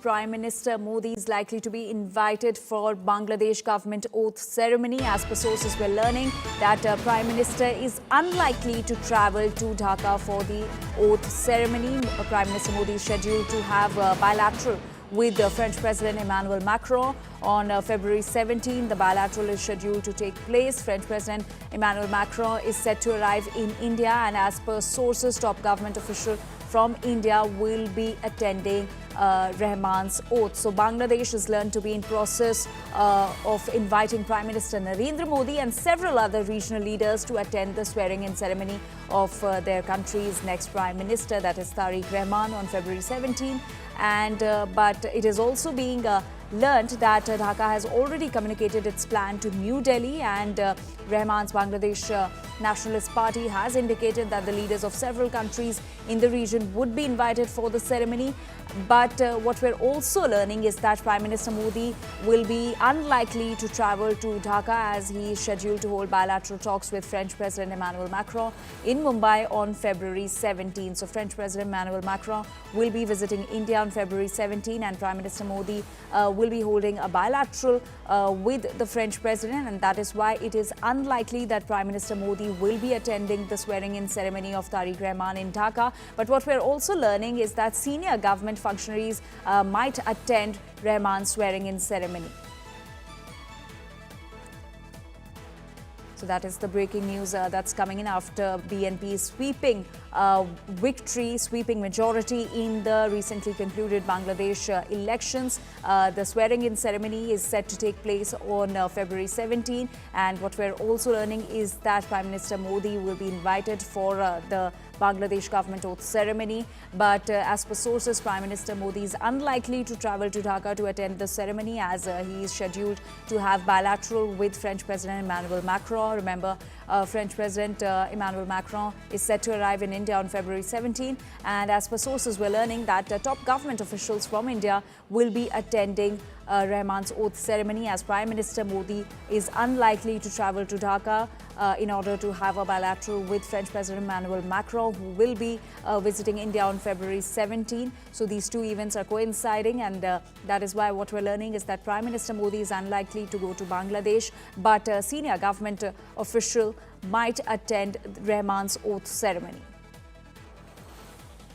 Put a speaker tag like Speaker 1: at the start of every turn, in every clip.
Speaker 1: Prime Minister Modi is likely to be invited for Bangladesh government oath ceremony. As per sources, we're learning that Prime Minister is unlikely to travel to Dhaka for the oath ceremony. Prime Minister Modi is scheduled to have a bilateral with French President Emmanuel Macron on February 17. The bilateral is scheduled to take place. French President Emmanuel Macron is set to arrive in India, and as per sources, top government official from India will be attending Rahman's oath. So Bangladesh is learned to be in process of inviting Prime Minister Narendra Modi and several other regional leaders to attend the swearing-in ceremony of their country's next Prime Minister, that is Tarique Rahman, on February 17. But it is also being learned that Dhaka has already communicated its plan to New Delhi, and Rahman's Bangladesh Nationalist Party has indicated that the leaders of several countries in the region would be invited for the ceremony. But what we're also learning is that Prime Minister Modi will be unlikely to travel to Dhaka, as he is scheduled to hold bilateral talks with French President Emmanuel Macron in Mumbai on February 17. So French President Emmanuel Macron will be visiting India on February 17, and Prime Minister Modi will be holding a bilateral with the French President, and that is why it is unlikely that Prime Minister Modi will be attending the swearing-in ceremony of Tarique Rahman in Dhaka. But what we're also learning is that senior government functionaries might attend Rahman's swearing-in ceremony. So that is the breaking news that's coming in after BNP's sweeping victory, sweeping majority in the recently concluded Bangladesh elections. The swearing-in ceremony is set to take place on February 17, and what we're also learning is that Prime Minister Modi will be invited for the Bangladesh government oath ceremony. But as per sources, Prime Minister Modi is unlikely to travel to Dhaka to attend the ceremony, as he is scheduled to have bilateral with French President Emmanuel Macron. Remember, French President Emmanuel Macron is set to arrive in India on February 17, and as per sources, we're learning that top government officials from India will be attending Rahman's oath ceremony, as Prime Minister Modi is unlikely to travel to Dhaka in order to have a bilateral with French President Emmanuel Macron, who will be visiting India on February 17. So these two events are coinciding, and that is why what we're learning is that Prime Minister Modi is unlikely to go to Bangladesh, but a senior government official might attend Rahman's oath ceremony.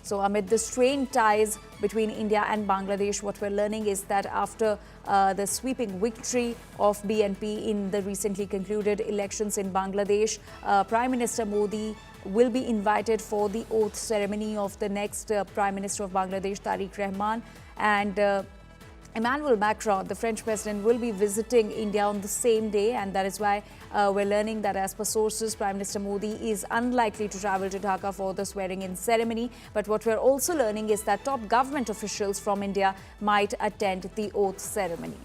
Speaker 1: So amid the strained ties between India and Bangladesh, what we're learning is that after the sweeping victory of BNP in the recently concluded elections in Bangladesh, Prime Minister Modi will be invited for the oath ceremony of the next Prime Minister of Bangladesh, Tarique Rahman, and Emmanuel Macron, the French president, will be visiting India on the same day, and that is why we're learning that as per sources, Prime Minister Modi is unlikely to travel to Dhaka for the swearing-in ceremony. But what we're also learning is that top government officials from India might attend the oath ceremony.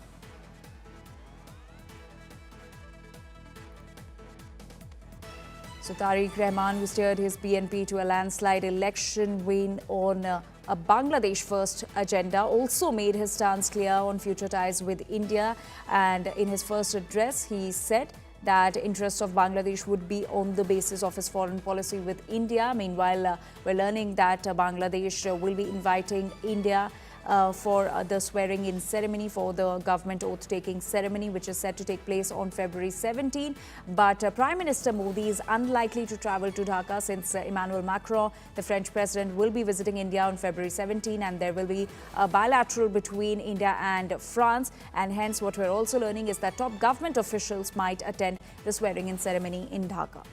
Speaker 1: So Tarique Rahman, who steered his BNP to a landslide election win on a Bangladesh first agenda, also made his stance clear on future ties with India. And in his first address, he said that interests of Bangladesh would be on the basis of his foreign policy with India. Meanwhile, we're learning that Bangladesh will be inviting India for the swearing-in ceremony, for the government oath-taking ceremony, which is set to take place on February 17. But Prime Minister Modi is unlikely to travel to Dhaka, since Emmanuel Macron, the French president, will be visiting India on February 17, and there will be a bilateral between India and France. And hence, what we're also learning is that top government officials might attend the swearing-in ceremony in Dhaka.